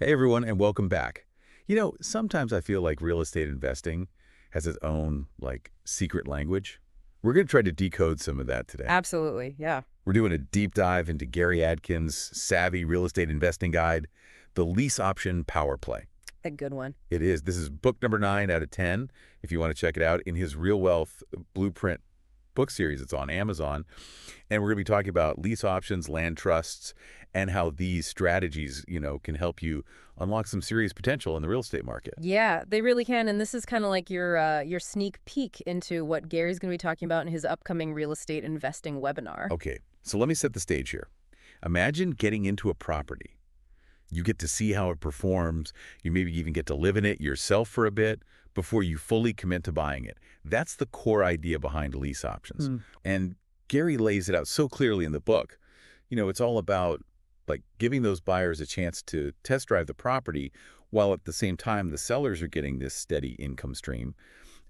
Hey everyone, and welcome back. Sometimes I feel like real estate investing has its own, secret language. We're going to try to decode some of that today. Absolutely, yeah. We're doing a deep dive into Gary Adkins' savvy real estate investing guide, the lease option power play. A good one. It is. This is book number 9 out of 10, if you want to check it out, in his Real Wealth Blueprint book series. It's on Amazon. And we're going to be talking about lease options, land trusts, and how these strategies, can help you unlock some serious potential in the real estate market. Yeah, they really can. And this is kind of like your sneak peek into what Gary's going to be talking about in his upcoming real estate investing webinar. Okay, so let me set the stage here. Imagine getting into a property. You get to see how it performs. You maybe even get to live in it yourself for a bit before you fully commit to buying it. That's the core idea behind lease options. And Gary lays it out so clearly in the book. It's all about giving those buyers a chance to test drive the property while at the same time the sellers are getting this steady income stream.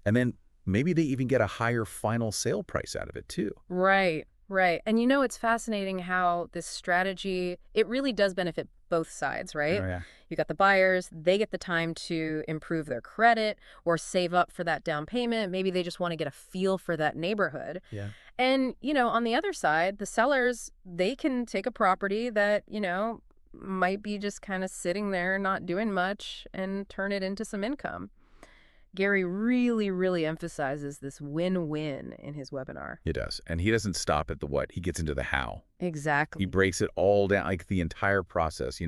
And then maybe they even get a higher final sale price out of it too. Right, right. And it's fascinating how this strategy, it really does benefit both sides, right? Oh, yeah. You got the buyers, they get the time to improve their credit or save up for that down payment. Maybe they just want to get a feel for that neighborhood. Yeah. And, on the other side, the sellers, they can take a property that, might be just kind of sitting there, not doing much, and turn it into some income. Gary really, really emphasizes this win-win in his webinar. He does. And he doesn't stop at the what. He gets into the how. He Exactly. breaks it all down, like the entire process,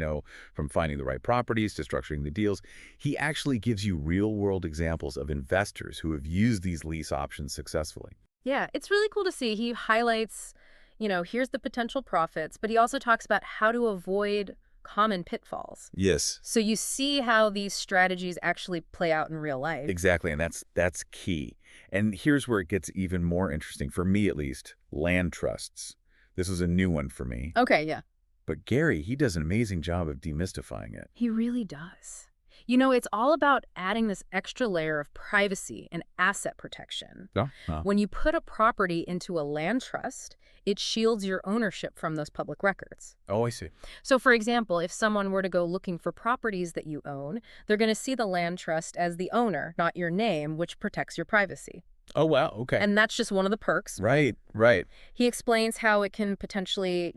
from finding the right properties to structuring the deals. He actually gives you real-world examples of investors who have used these lease options successfully. Yeah, it's really cool to see. He highlights, here's the potential profits, but he also talks about how to avoid common pitfalls. Yes, So you see how these strategies actually play out in real life. exactly. And that's key. And here's where it gets even more interesting, for me at least, land trusts. This was a new one for me. Okay, yeah. But Gary, he does an amazing job of demystifying it. He really does. It's all about adding this extra layer of privacy and asset protection. Yeah. Huh. When you put a property into a land trust, it shields your ownership from those public records. Oh, I see. So, for example, if someone were to go looking for properties that you own, they're going to see the land trust as the owner, not your name, which protects your privacy. Oh, wow. Okay. And that's just one of the perks. Right, right. He explains how it can potentially,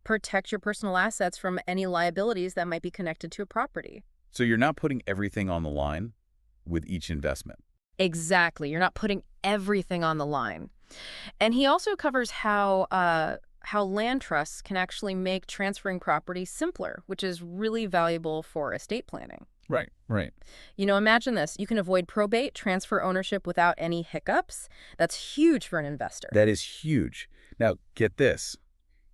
protect your personal assets from any liabilities that might be connected to a property. So you're not putting everything on the line with each investment. Exactly. You're not putting everything on the line. And he also covers how land trusts can actually make transferring property simpler, which is really valuable for estate planning. Right, right. Imagine this. You can avoid probate, transfer ownership without any hiccups. That's huge for an investor. That is huge. Now, get this.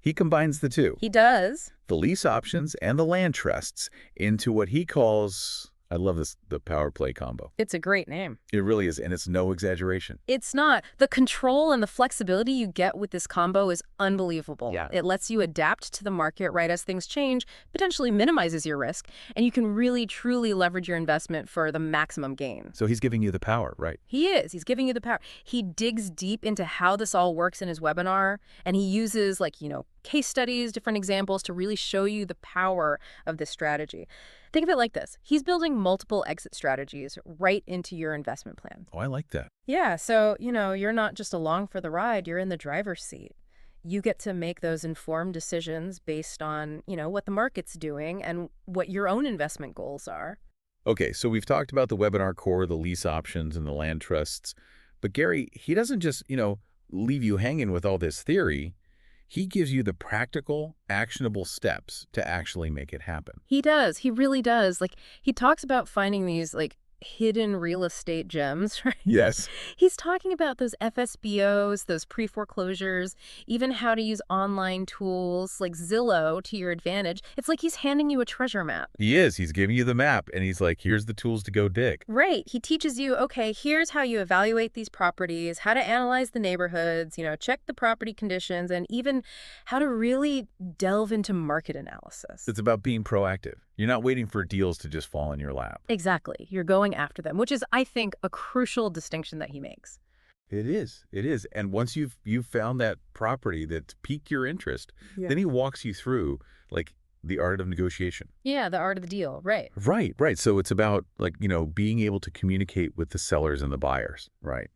He combines the two, He does. the lease options and the land trusts, into what he calls, I love this, the power play combo. It's a great name. It really is, and it's no exaggeration. It's not. The control and the flexibility you get with this combo is unbelievable. Yeah. It lets you adapt to the market right as things change, potentially minimizes your risk, and you can really, truly leverage your investment for the maximum gain. So he's giving you the power, right? He is. He's giving you the power. He digs deep into how this all works in his webinar, and he uses, case studies, different examples to really show you the power of this strategy. Think of it like this. He's building multiple exit strategies right into your investment plan. Oh, I like that. Yeah, so, you're not just along for the ride, you're in the driver's seat. You get to make those informed decisions based on, what the market's doing and what your own investment goals are. Okay, so we've talked about the webinar core, the lease options, and the land trusts. But Gary, he doesn't just, leave you hanging with all this theory. He gives you the practical, actionable steps to actually make it happen. He does. He really does. He talks about finding these, hidden real estate gems, right? Yes. He's talking about those FSBOs, those pre-foreclosures, even how to use online tools like Zillow to your advantage. It's like he's handing you a treasure map. He is. He's giving you the map, and he's like, here's the tools to go dig. Right. He teaches you, okay, here's how you evaluate these properties, how to analyze the neighborhoods, check the property conditions, and even how to really delve into market analysis. It's about being proactive. You're not waiting for deals to just fall in your lap. Exactly. You're going after them, which is, I think, a crucial distinction that he makes. It is. It is. And once you've found that property that's piqued your interest, Yeah. then he walks you through The art of negotiation. Yeah, the art of the deal, right. Right, right. So it's about, like, being able to communicate with the sellers and the buyers, right?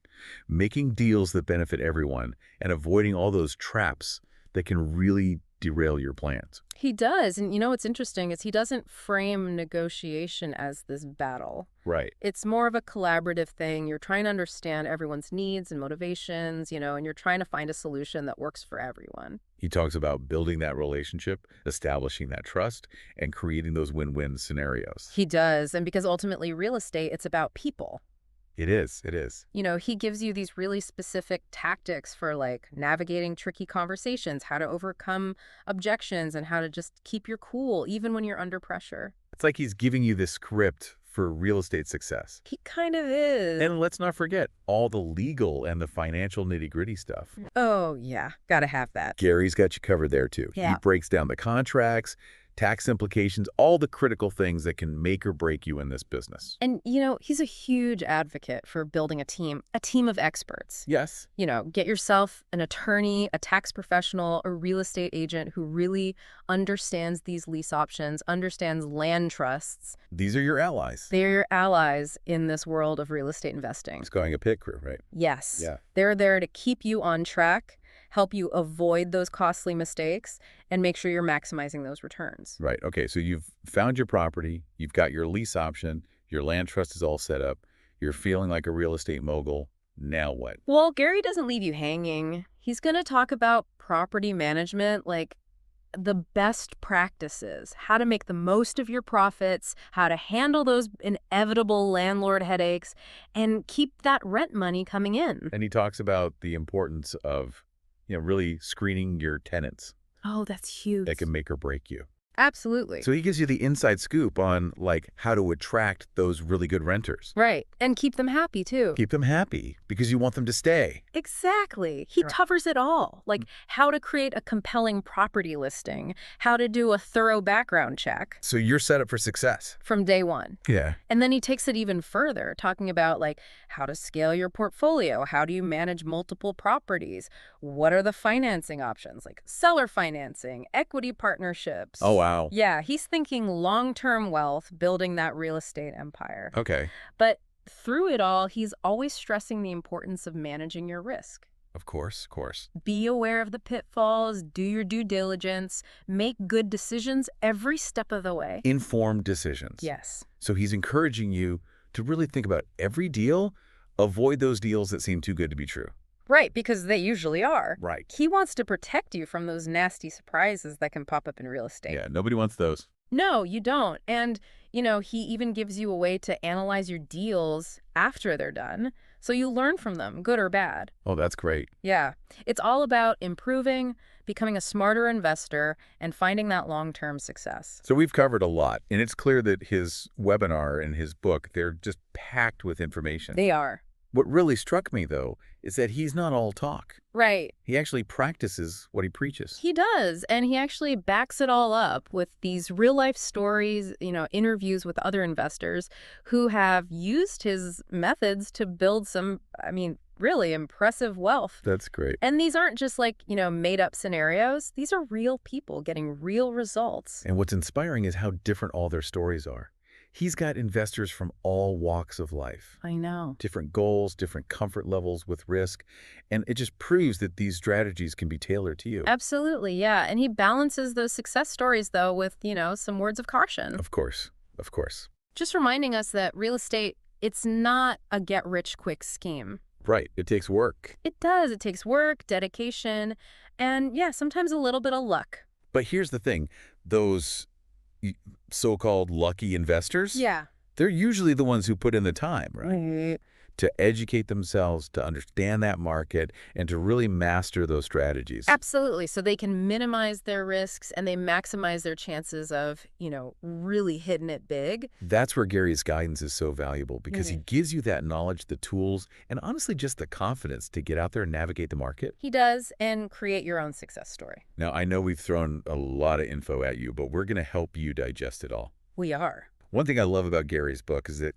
Making deals that benefit everyone and avoiding all those traps that can really derail your plans. He does. And you know what's interesting is he doesn't frame negotiation as this battle. Right. It's more of a collaborative thing. You're trying to understand everyone's needs and motivations, and you're trying to find a solution that works for everyone. He talks about building that relationship, establishing that trust, and creating those win-win scenarios. He does. And because ultimately real estate, it's about people. It is. It is. He gives you these really specific tactics for like navigating tricky conversations, how to overcome objections, and how to just keep your cool even when you're under pressure. It's like he's giving you this script for real estate success. He kind of is. And let's not forget all the legal and the financial nitty-gritty stuff. Oh, yeah. Gotta have that. Gary's got you covered there, too. Yeah. He breaks down the contracts, tax implications, all the critical things that can make or break you in this business. And, he's a huge advocate for building a team of experts. Yes. Get yourself an attorney, a tax professional, a real estate agent who really understands these lease options, understands land trusts. These are your allies. They're your allies in this world of real estate investing. It's going a pit crew, right? Yes. Yeah. They're there to keep you on track, help you avoid those costly mistakes, and make sure you're maximizing those returns. Right. Okay. So you've found your property, you've got your lease option, your land trust is all set up, you're feeling like a real estate mogul. Now what? Well, Gary doesn't leave you hanging. He's going to talk about property management, like the best practices, how to make the most of your profits, how to handle those inevitable landlord headaches, and keep that rent money coming in. And he talks about the importance of, really screening your tenants. Oh, that's huge. That can make or break you. Absolutely. So he gives you the inside scoop on, like, how to attract those really good renters. Right. And keep them happy, too. Keep them happy because you want them to stay. Exactly. He covers it all, like how to create a compelling property listing, how to do a thorough background check. So you're set up for success. From day one. Yeah. And then he takes it even further, talking about like how to scale your portfolio, how do you manage multiple properties, what are the financing options, like seller financing, equity partnerships. Oh, wow. Yeah, he's thinking long-term wealth, building that real estate empire. Okay. But through it all, he's always stressing the importance of managing your risk. Of course, of course. Be aware of the pitfalls, do your due diligence, make good decisions every step of the way. Informed decisions. Yes. So he's encouraging you to really think about every deal, avoid those deals that seem too good to be true. Right, because they usually are. Right. He wants to protect you from those nasty surprises that can pop up in real estate. Yeah, nobody wants those. No, you don't. And, he even gives you a way to analyze your deals after they're done, so you learn from them, good or bad. Oh, that's great. Yeah. It's all about improving, becoming a smarter investor, and finding that long-term success. So we've covered a lot, and it's clear that his webinar and his book, they're just packed with information. They are. What really struck me, though, is that he's not all talk. Right. He actually practices what he preaches. He does, and he actually backs it all up with these real-life stories, interviews with other investors who have used his methods to build some, really impressive wealth. That's great. And these aren't just like, made-up scenarios. These are real people getting real results. And what's inspiring is how different all their stories are. He's got investors from all walks of life. I know. Different goals, different comfort levels with risk. And it just proves that these strategies can be tailored to you. Absolutely, yeah. And he balances those success stories, though, with, some words of caution. Of course. Of course. Just reminding us that real estate, it's not a get-rich-quick scheme. Right. It takes work. It does. It takes work, dedication, and, yeah, sometimes a little bit of luck. But here's the thing. Those so-called lucky investors, Yeah. they're usually the ones who put in the time, right? To educate themselves, to understand that market, and to really master those strategies. Absolutely. So they can minimize their risks and they maximize their chances of, really hitting it big. That's where Gary's guidance is so valuable because he gives you that knowledge, the tools, and honestly just the confidence to get out there and navigate the market. He does, and create your own success story. Now, I know we've thrown a lot of info at you, but we're going to help you digest it all. We are. One thing I love about Gary's book is that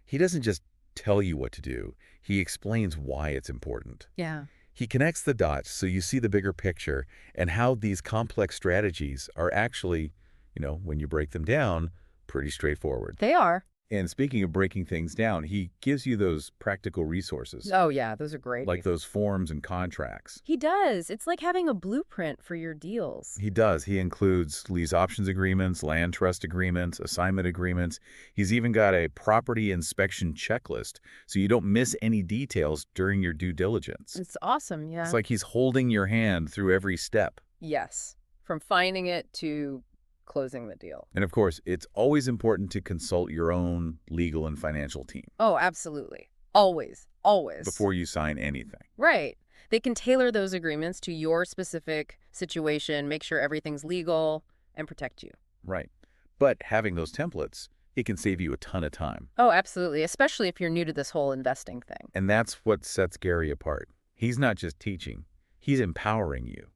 he doesn't just tell you what to do. He explains why it's important. Yeah. He connects the dots so you see the bigger picture and how these complex strategies are actually, When you break them down, pretty straightforward. They are. And speaking of breaking things down, he gives you those practical resources, Oh, yeah, those are great. like those forms and contracts. He does. It's like having a blueprint for your deals. He does. He includes lease options agreements, land trust agreements, assignment agreements. He's even got a property inspection checklist, so you don't miss any details during your due diligence. It's awesome, yeah. It's like he's holding your hand through every step. Yes. From finding it to closing the deal. And of course, it's always important to consult your own legal and financial team Oh, absolutely. Always. Always. before you sign anything. Right. They can tailor those agreements to your specific situation, make sure everything's legal, and protect you. Right. But having those templates, it can save you a ton of time. Oh, absolutely. Especially if you're new to this whole investing thing. And that's what sets Gary apart. He's not just teaching, he's empowering you.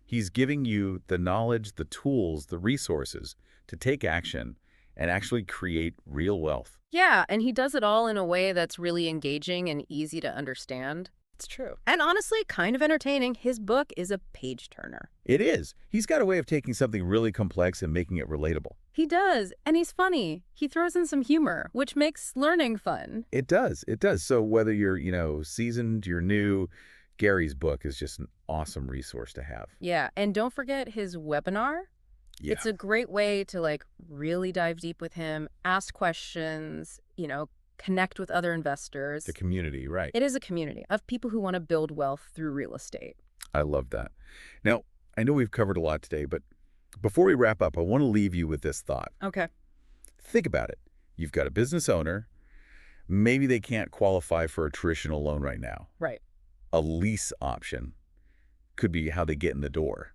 He's giving you the knowledge, the tools, the resources to take action and actually create real wealth. Yeah, and he does it all in a way that's really engaging and easy to understand. It's true. And honestly, kind of entertaining. His book is a page-turner. It is. He's got a way of taking something really complex and making it relatable. He does, and he's funny. He throws in some humor, which makes learning fun. It does. It does. So whether you're, seasoned, you're new, Gary's book is just an awesome resource to have. Yeah, and don't forget his webinar. Yeah. It's a great way to really dive deep with him, ask questions, connect with other investors. The community, right. It is a community of people who want to build wealth through real estate. I love that. Now, I know we've covered a lot today, but before we wrap up, I want to leave you with this thought. Okay. Think about it. You've got a business owner. Maybe they can't qualify for a traditional loan right now. Right. A lease option could be how they get in the door,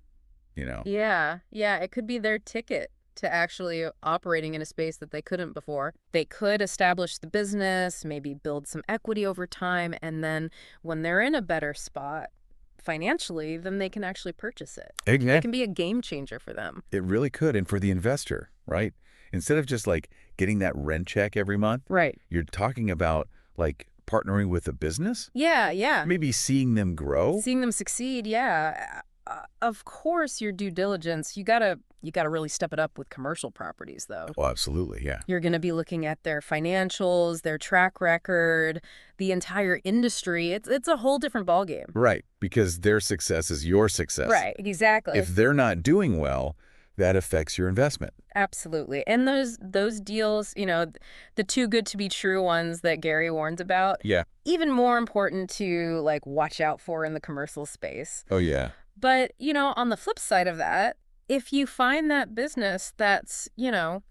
Yeah, it could be their ticket to actually operating in a space that they couldn't before. They could establish the business, maybe build some equity over time, and then when they're in a better spot financially, then they can actually purchase it. Exactly. It can be a game changer for them. It really could. And for the investor, right? Instead of just getting that rent check every month, Right. you're talking about partnering with a business, Yeah. maybe seeing them grow. Seeing them succeed, yeah. Of course, your due diligence, you gotta really step it up with commercial properties, though. Oh, absolutely, yeah. You're going to be looking at their financials, their track record, the entire industry. It's a whole different ballgame. Right, because their success is your success. Right, exactly. If they're not doing well, that affects your investment. Absolutely. And those deals, the too good to be true ones that Gary warns about, Yeah. even more important to watch out for in the commercial space. Oh, yeah. But, on the flip side of that, if you find that business that's,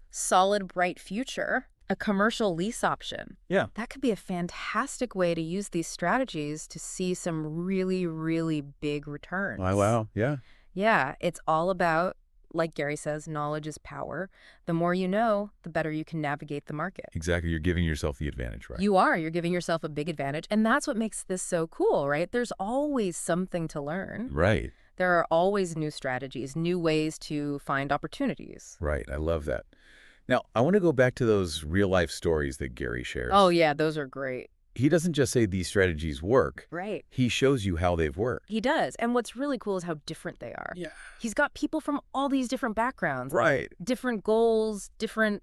solid, bright future, a commercial lease option, Yeah. that could be a fantastic way to use these strategies to see some really, really big returns. Oh, wow. Yeah. Yeah, it's all about, like Gary says, knowledge is power. The more you know, the better you can navigate the market. Exactly. You're giving yourself the advantage, right? You're giving yourself a big advantage. And that's what makes this so cool, right? There's always something to learn. Right. There are always new strategies, new ways to find opportunities. Right. I love that. Now, I want to go back to those real-life stories that Gary shares. Oh, yeah, those are great. He doesn't just say these strategies work. Right. He shows you how they've worked. He does. And what's really cool is how different they are. Yeah. He's got people from all these different backgrounds. Right. Different goals, different,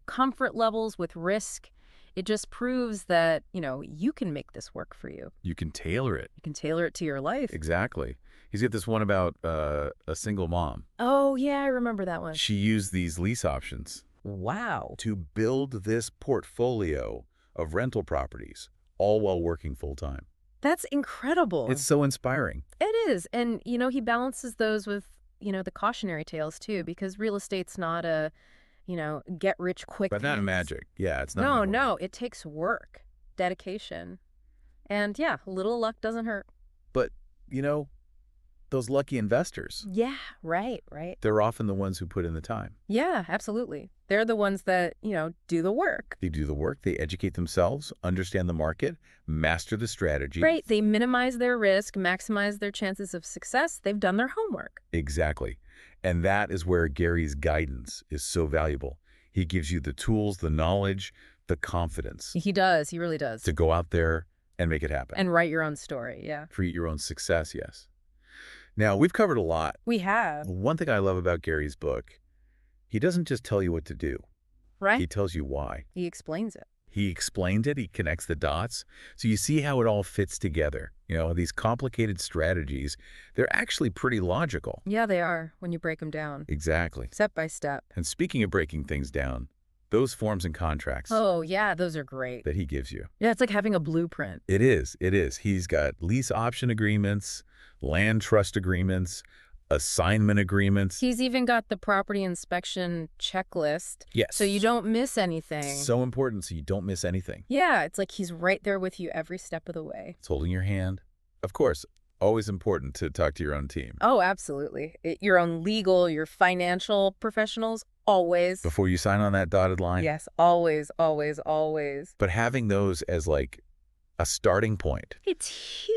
comfort levels with risk. It just proves that, you can make this work for you. You can tailor it. You can tailor it to your life. Exactly. He's got this one about a single mom. Oh, yeah, I remember that one. She used these lease options Wow. to build this portfolio of rental properties, all while working full-time. That's incredible. It's so inspiring. It is. And, he balances those with, the cautionary tales, too, because real estate's not a, get-rich-quick But not thing. magic. Yeah, it's not. No, it takes work, dedication. And, yeah, a little luck doesn't hurt. But, those lucky investors, Yeah, right. they're often the ones who put in the time. Yeah, absolutely. They're the ones that, do the work. They do the work, they educate themselves, understand the market, master the strategy. Right. They minimize their risk, maximize their chances of success. They've done their homework. Exactly. And that is where Gary's guidance is so valuable. He gives you the tools, the knowledge, the confidence He does. He really does. to go out there and make it happen. And write your own story. Yeah. Create your own success, yes. Now, we've covered a lot. We have. One thing I love about Gary's book He doesn't just tell you what to do. Right? He tells you why. He explains it. He explains it. He connects the dots. So you see how it all fits together. These complicated strategies, they're actually pretty logical. Yeah, they are when you break them down. Exactly. Step by step. And speaking of breaking things down, those forms and contracts Oh, yeah, those are great. that he gives you. Yeah, it's like having a blueprint. It is. It is. He's got lease option agreements, land trust agreements, assignment agreements. He's even got the property inspection checklist. Yes. So you don't miss anything. So important so you don't miss anything. Yeah, it's like he's right there with you every step of the way. It's holding your hand. Of course, always important to talk to your own team. Oh, absolutely. Your own legal, your financial professionals, always. Before you sign on that dotted line. Yes, always, always, always. But having those as like a starting point. It's huge.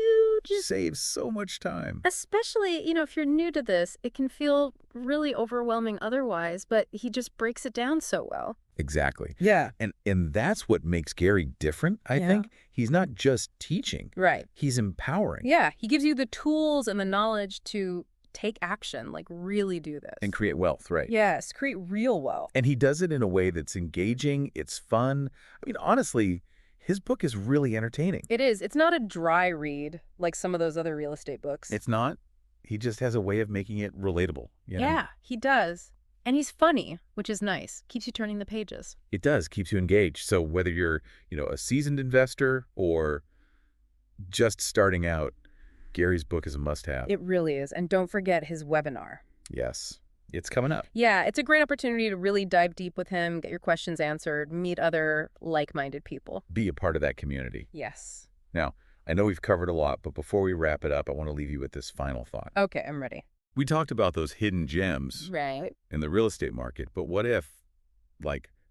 Saves so much time. Especially, if you're new to this, it can feel really overwhelming otherwise, but he just breaks it down so well. Exactly. Yeah. And that's what makes Gary different, I think. He's not just teaching. Right. He's empowering. Yeah, he gives you the tools and the knowledge to take action, like really do this. And create wealth, right? Yes, create real wealth. And he does it in a way that's engaging, it's fun. I mean, honestly, his book is really entertaining. It is. It's not a dry read like some of those other real estate books. It's not. He just has a way of making it relatable. Yeah, he does. And he's funny, which is nice. Keeps you turning the pages. It does. Keeps you engaged. So whether you're, a seasoned investor or just starting out, Gary's book is a must-have. It really is. And don't forget his webinar. Yes. It's coming up. Yeah, it's a great opportunity to really dive deep with him, get your questions answered, meet other like-minded people. Be a part of that community. Yes. Now, I know we've covered a lot, but before we wrap it up, I want to leave you with this final thought. Okay, I'm ready. We talked about those hidden gems Right. in the real estate market, but what if,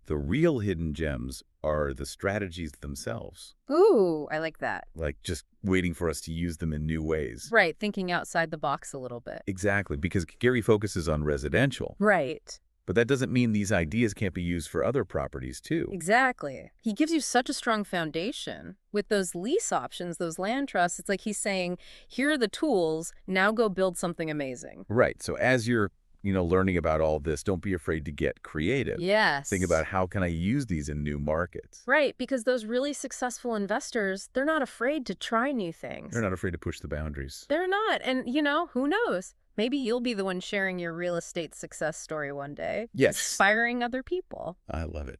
the real hidden gems are the strategies themselves? Ooh, I like that. Just waiting for us to use them in new ways. Right, thinking outside the box a little bit. Exactly, because Gary focuses on residential. Right. But that doesn't mean these ideas can't be used for other properties, too. Exactly. He gives you such a strong foundation. With those lease options, those land trusts, it's like he's saying, here are the tools, now go build something amazing. Right. So as you're, learning about all this, don't be afraid to get creative. Yes. Think about how can I use these in new markets? Right, because those really successful investors, they're not afraid to try new things. They're not afraid to push the boundaries. They're not. And, who knows? Maybe you'll be the one sharing your real estate success story one day. Yes. Inspiring other people. I love it.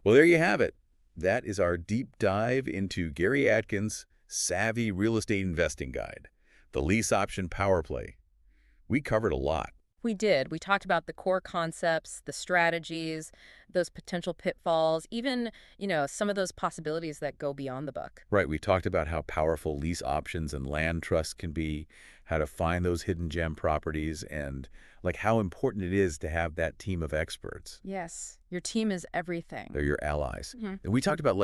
Well, there you have it. That is our deep dive into Gary Atkins' Savvy Real Estate Investing Guide, the Lease Option Power Play. We covered a lot. We did. We talked about the core concepts, the strategies, those potential pitfalls, even, some of those possibilities that go beyond the book. Right. We talked about how powerful lease options and land trusts can be, how to find those hidden gem properties, and how important it is to have that team of experts. Yes. Your team is everything. They're your allies. Mm-hmm. And we talked about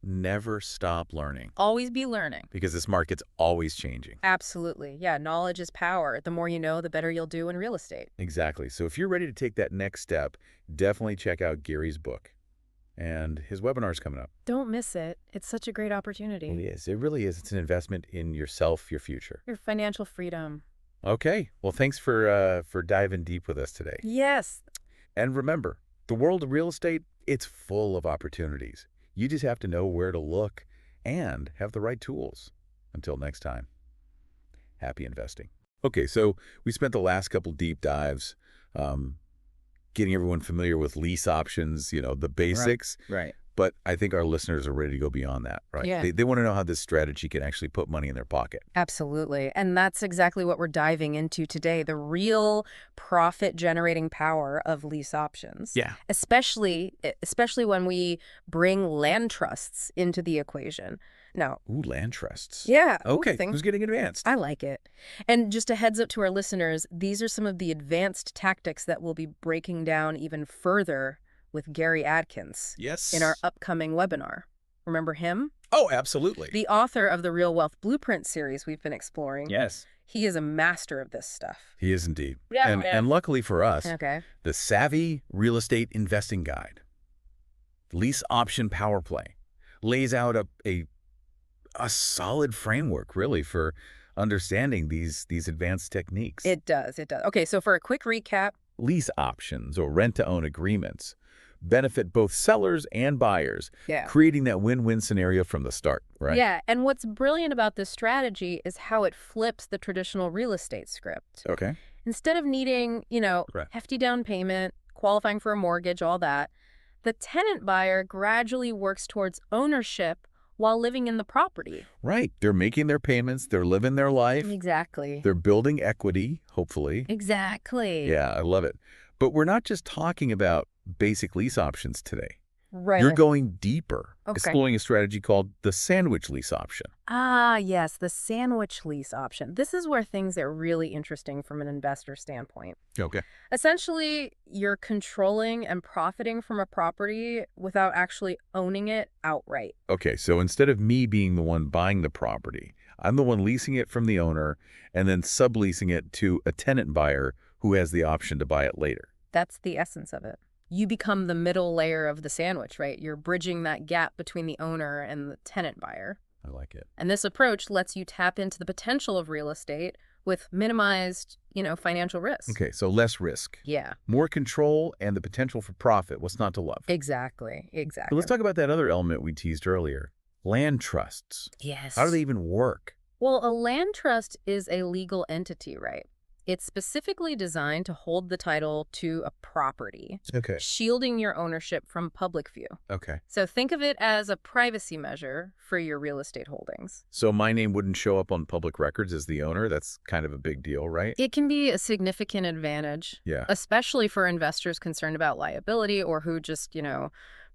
never stop learning. Always be learning. Because this market's always changing. Absolutely. Yeah, knowledge is power. The more you know, the better you'll do in real estate. Exactly. So if you're ready to take that next step, definitely check out Gary's book. And his webinar's coming up. Don't miss it. It's such a great opportunity. It is. It really is. It's an investment in yourself, your future. Your financial freedom. Okay. Well, thanks for diving deep with us today. Yes. And remember, the world of real estate, it's full of opportunities. You just have to know where to look and have the right tools. Until next time, happy investing. Okay, so we spent the last couple deep dives getting everyone familiar with lease options, the basics. Right. But I think our listeners are ready to go beyond that, right? Yeah. They want to know how this strategy can actually put money in their pocket. Absolutely. And that's exactly what we're diving into today, the real profit-generating power of lease options. Yeah. Especially when we bring land trusts into the equation. Now, Ooh, land trusts. yeah. Okay, things. who's getting advanced? I like it. And just a heads up to our listeners, these are some of the advanced tactics that we'll be breaking down even further with Gary Atkins Yes. in our upcoming webinar. Remember him? Oh, absolutely. The author of the Real Wealth Blueprint series we've been exploring. Yes. He is a master of this stuff. He is indeed. Yeah, and luckily for us, Okay. the Savvy Real Estate Investing Guide, Lease Option Power Play, lays out a solid framework, really, for understanding these advanced techniques. It does. Okay, so for a quick recap, lease options or rent-to-own agreements benefit both sellers and buyers, Yeah. creating that win-win scenario from the start, right? Yeah, and what's brilliant about this strategy is how it flips the traditional real estate script. Okay. Instead of needing, Right. hefty down payment, qualifying for a mortgage, all that, the tenant buyer gradually works towards ownership while living in the property. Right. They're making their payments. They're living their life. Exactly. They're building equity, hopefully. Exactly. Yeah, I love it. But we're not just talking about basic lease options today. Right. You're going deeper, Okay. exploring a strategy called the sandwich lease option. Ah, yes, the sandwich lease option. This is where things get really interesting from an investor standpoint. Okay. Essentially, you're controlling and profiting from a property without actually owning it outright. Okay, so instead of me being the one buying the property, I'm the one leasing it from the owner and then subleasing it to a tenant buyer who has the option to buy it later. That's the essence of it. You become the middle layer of the sandwich, right? You're bridging that gap between the owner and the tenant buyer. I like it. And this approach lets you tap into the potential of real estate with minimized, financial risk. Okay, so less risk, Yeah, more control, and the potential for profit. What's not to love? exactly. But let's talk about that other element we teased earlier, land trusts. Yes. How do they even work? Well, a land trust is a legal entity, right? It's specifically designed to hold the title to a property, Okay. shielding your ownership from public view. Okay. So think of it as a privacy measure for your real estate holdings. So my name wouldn't show up on public records as the owner? That's kind of a big deal, right? It can be a significant advantage, Yeah. especially for investors concerned about liability or who just,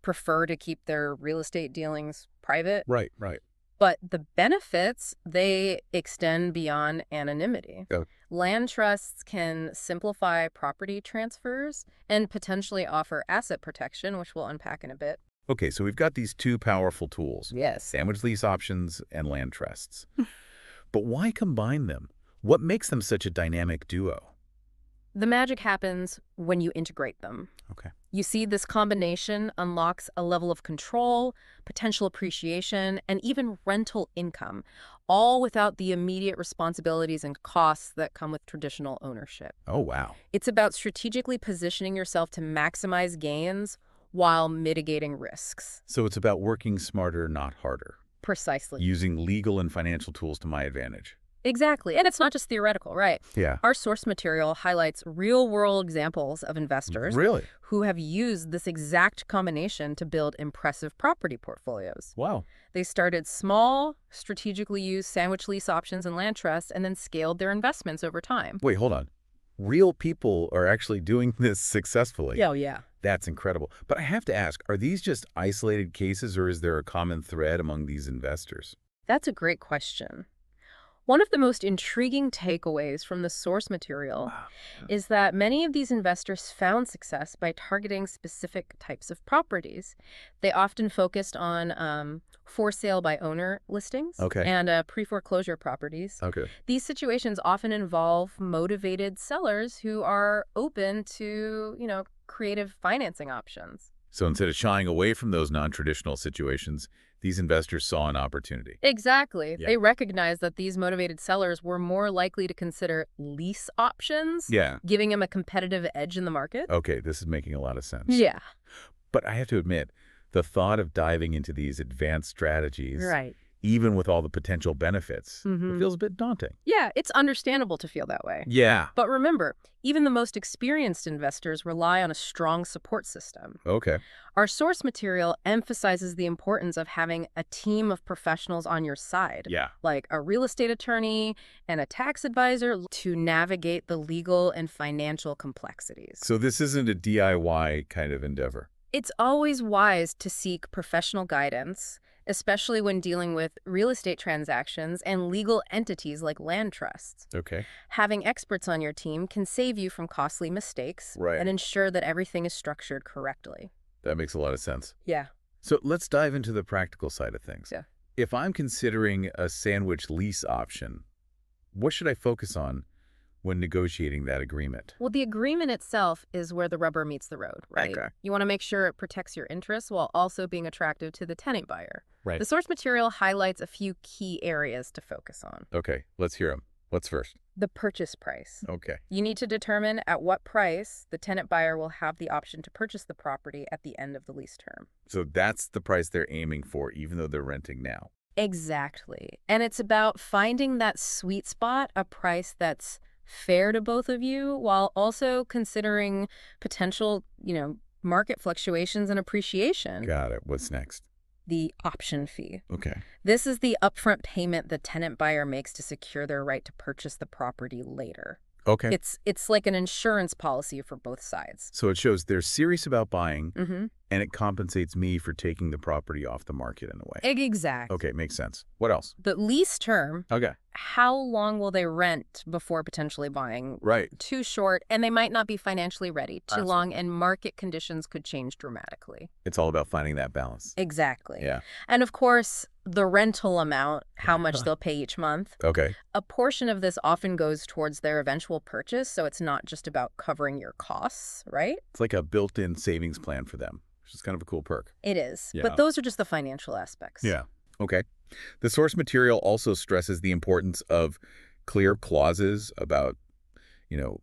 prefer to keep their real estate dealings private. Right, right. But the benefits, they extend beyond anonymity. Oh. Land trusts can simplify property transfers and potentially offer asset protection, which we'll unpack in a bit. Okay, so we've got these two powerful tools, Yes. sandwich lease options and land trusts. But why combine them? What makes them such a dynamic duo? The magic happens when you integrate them. Okay. You see, this combination unlocks a level of control, potential appreciation, and even rental income, all without the immediate responsibilities and costs that come with traditional ownership. Oh, wow. It's about strategically positioning yourself to maximize gains while mitigating risks. So it's about working smarter, not harder, Precisely. using legal and financial tools to my advantage. Exactly. And it's not just theoretical, right? Yeah. Our source material highlights real-world examples of investors Really? who have used this exact combination to build impressive property portfolios. Wow. They started small, strategically used sandwich lease options and land trusts, and then scaled their investments over time. Wait, hold on. Real people are actually doing this successfully. Oh, yeah. That's incredible. But I have to ask, are these just isolated cases or is there a common thread among these investors? That's a great question. One of the most intriguing takeaways from the source material is that many of these investors found success by targeting specific types of properties. They often focused on for sale by owner listings and pre-foreclosure properties. Okay. These situations often involve motivated sellers who are open to, creative financing options. So instead of shying away from those non-traditional situations, these investors saw an opportunity. Exactly. Yeah. They recognized that these motivated sellers were more likely to consider lease options, Yeah. giving them a competitive edge in the market. Okay, this is making a lot of sense. Yeah. But I have to admit, the thought of diving into these advanced strategies, Right. even with all the potential benefits, Mhm. it feels a bit daunting. Yeah, it's understandable to feel that way. Yeah. But remember, even the most experienced investors rely on a strong support system. Okay. Our source material emphasizes the importance of having a team of professionals on your side, Yeah. like a real estate attorney and a tax advisor, to navigate the legal and financial complexities. So this isn't a DIY kind of endeavor. It's always wise to seek professional guidance, especially when dealing with real estate transactions and legal entities like land trusts. Okay. Having experts on your team can save you from costly mistakes Right. and ensure that everything is structured correctly. That makes a lot of sense. Yeah. So let's dive into the practical side of things. Yeah. If I'm considering a sandwich lease option, what should I focus on when negotiating that agreement? Well, the agreement itself is where the rubber meets the road, right? Okay. You want to make sure it protects your interests while also being attractive to the tenant buyer. Right. The source material highlights a few key areas to focus on. Okay, let's hear them. What's first? The purchase price. Okay. You need to determine at what price the tenant buyer will have the option to purchase the property at the end of the lease term. So that's the price they're aiming for, even though they're renting now. Exactly. And it's about finding that sweet spot, a price that's fair to both of you while also considering potential, market fluctuations and appreciation. Got it. What's next? The option fee. Okay. This is the upfront payment the tenant buyer makes to secure their right to purchase the property later. Okay. It's like an insurance policy for both sides. So it shows they're serious about buying, Mm-hmm. and it compensates me for taking the property off the market in a way. Exactly. Okay, makes sense. What else? The lease term, Okay. how long will they rent before potentially buying? Right. Too short, and they might not be financially ready. Too Absolutely. long, and market conditions could change dramatically. It's all about finding that balance. Exactly. Yeah. And of course, the rental amount, how much they'll pay each month. Okay. A portion of this often goes towards their eventual purchase, so it's not just about covering your costs, right? It's like a built-in savings plan for them, which is kind of a cool perk. It is. Yeah. But those are just the financial aspects. Okay. The source material also stresses the importance of clear clauses about,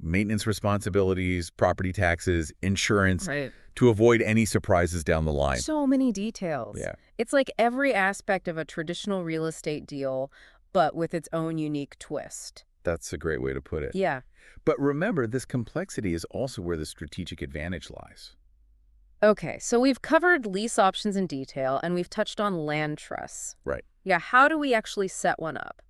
maintenance responsibilities, property taxes, insurance, Right. to avoid any surprises down the line. So many details. Yeah. It's like every aspect of a traditional real estate deal, but with its own unique twist. That's a great way to put it. Yeah. But remember, this complexity is also where the strategic advantage lies. Okay, so we've covered lease options in detail, and we've touched on land trusts. Right. Yeah, how do we actually set one up?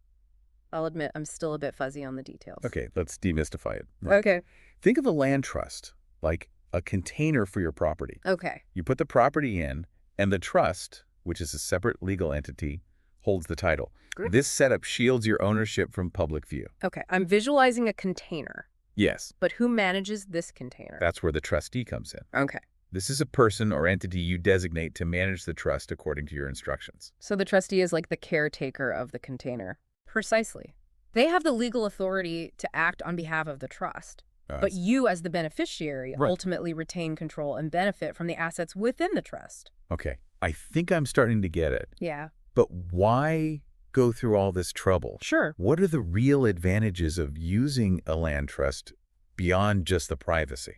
I'll admit I'm still a bit fuzzy on the details. Okay, let's demystify it. Okay. Think of a land trust like a container for your property. Okay. You put the property in, and the trust, which is a separate legal entity, holds the title. Great. This setup shields your ownership from public view. Okay, I'm visualizing a container, Yes, but who manages this container? that's where the trustee comes in. Okay. This is a person or entity you designate to manage the trust according to your instructions. So the trustee is like the caretaker of the container. Precisely. They have the legal authority to act on behalf of the trust. But you, as the beneficiary, Right. ultimately retain control and benefit from the assets within the trust. Okay, I think I'm starting to get it. Yeah. But why go through all this trouble? Sure. What are the real advantages of using a land trust beyond just the privacy?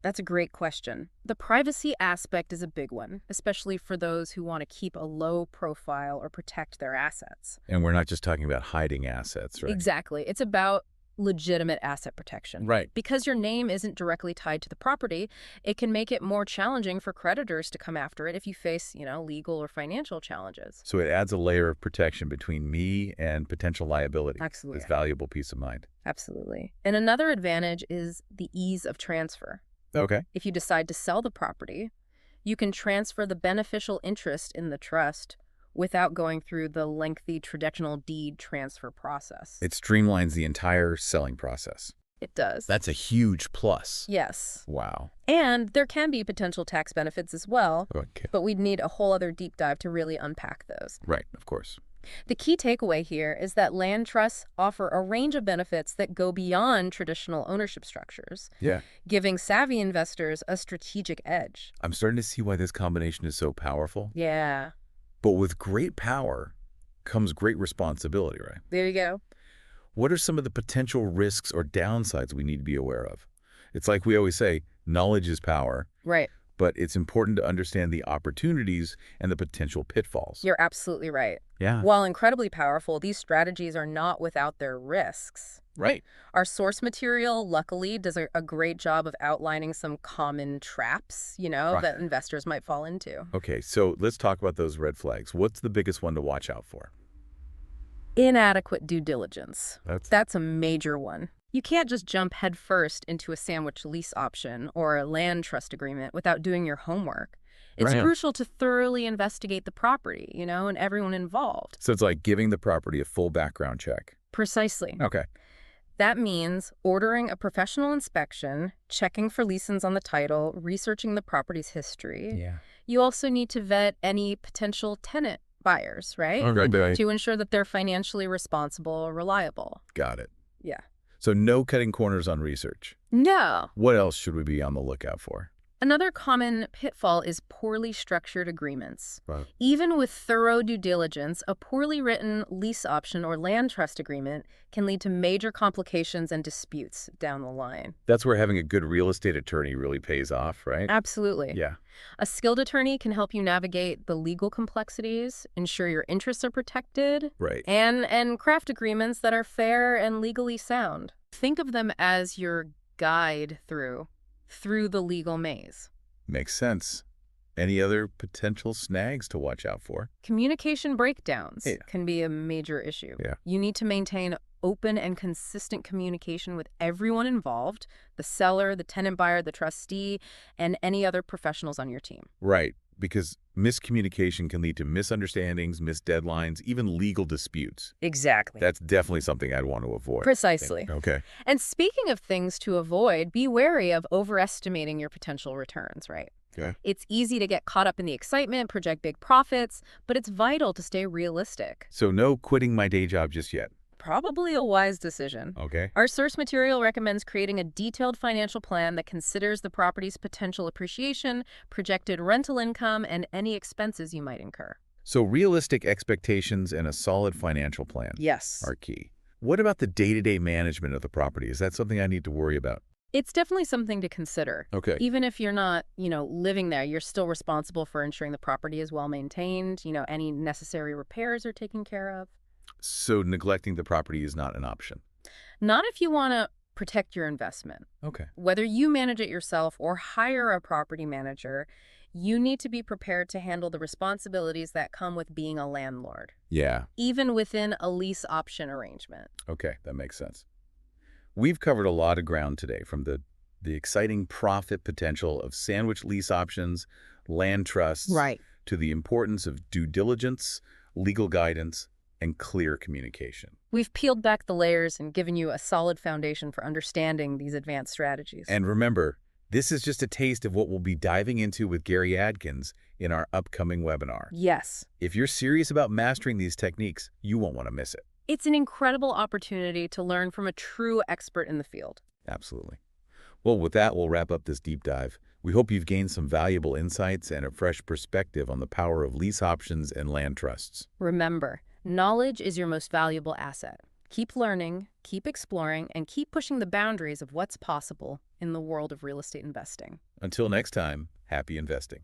That's a great question. The privacy aspect is a big one, especially for those who want to keep a low profile or protect their assets. And we're not just talking about hiding assets, right? Exactly. It's about legitimate asset protection. Right. Because your name isn't directly tied to the property, it can make it more challenging for creditors to come after it if you face, legal or financial challenges. So it adds a layer of protection between me and potential liability. Absolutely. It's valuable peace of mind. Absolutely. And another advantage is the ease of transfer. Okay. If you decide to sell the property, you can transfer the beneficial interest in the trust without going through the lengthy traditional deed transfer process. It streamlines the entire selling process. It does. That's a huge plus. Yes. Wow. And there can be potential tax benefits as well, Okay. but we'd need a whole other deep dive to really unpack those. Right, of course. The key takeaway here is that land trusts offer a range of benefits that go beyond traditional ownership structures, Yeah. giving savvy investors a strategic edge. I'm starting to see why this combination is so powerful. Yeah. But with great power comes great responsibility, right? There you go. What are some of the potential risks or downsides we need to be aware of? It's like we always say, knowledge is power, Right. but it's important to understand the opportunities and the potential pitfalls. You're absolutely right. Yeah. While incredibly powerful, these strategies are not without their risks. Right. Our source material, luckily, does a great job of outlining some common traps, Right. that investors might fall into. Okay, so let's talk about those red flags. What's the biggest one to watch out for? Inadequate due diligence. That's That's a major one. You can't just jump headfirst into a sandwich lease option or a land trust agreement without doing your homework. It's Right. crucial to thoroughly investigate the property, and everyone involved. So it's like giving the property a full background check. Precisely. Okay. That means ordering a professional inspection, checking for liens on the title, researching the property's history. Yeah. You also need to vet any potential tenant buyers, right? Okay. To ensure that they're financially responsible or reliable. Got it. Yeah. So no cutting corners on research. No. What else should we be on the lookout for? Another common pitfall is poorly structured agreements. Right. Even with thorough due diligence, a poorly written lease option or land trust agreement can lead to major complications and disputes down the line. That's where having a good real estate attorney really pays off, right? Absolutely. Yeah. A skilled attorney can help you navigate the legal complexities, ensure your interests are protected, Right. and craft agreements that are fair and legally sound. Think of them as your guide through the legal maze. Makes sense. Any other potential snags to watch out for? Communication breakdowns Yeah. can be a major issue. Yeah. You need to maintain open and consistent communication with everyone involved, the seller, the tenant buyer, the trustee, and any other professionals on your team. Right, because miscommunication can lead to misunderstandings, missed deadlines, even legal disputes. Exactly. That's definitely something I'd want to avoid. Precisely. Okay. And speaking of things to avoid, be wary of overestimating your potential returns, right? Okay. It's easy to get caught up in the excitement, project big profits, but it's vital to stay realistic. So no quitting my day job just yet. Probably a wise decision. Okay. Our source material recommends creating a detailed financial plan that considers the property's potential appreciation, projected rental income, and any expenses you might incur. So realistic expectations and a solid financial plan Yes. are key. What about the day-to-day management of the property? Is that something I need to worry about? It's definitely something to consider. Okay. Even if you're not, living there, you're still responsible for ensuring the property is well maintained, any necessary repairs are taken care of. So neglecting the property is not an option. Not if you want to protect your investment. Okay. Whether you manage it yourself or hire a property manager, you need to be prepared to handle the responsibilities that come with being a landlord, Yeah. even within a lease option arrangement. Okay, that makes sense. We've covered a lot of ground today, from the exciting profit potential of sandwich lease options, land trusts, to the importance of due diligence, legal guidance, and clear communication. We've peeled back the layers and given you a solid foundation for understanding these advanced strategies. And remember, this is just a taste of what we'll be diving into with Gary Adkins in our upcoming webinar. Yes, If you're serious about mastering these techniques, you won't want to miss it. it's an incredible opportunity to learn from a true expert in the field. Absolutely. Well, with that, we'll wrap up this deep dive. We hope you've gained some valuable insights and a fresh perspective on the power of lease options and land trusts. Remember, knowledge is your most valuable asset. Keep learning, keep exploring, and keep pushing the boundaries of what's possible in the world of real estate investing. Until next time, happy investing.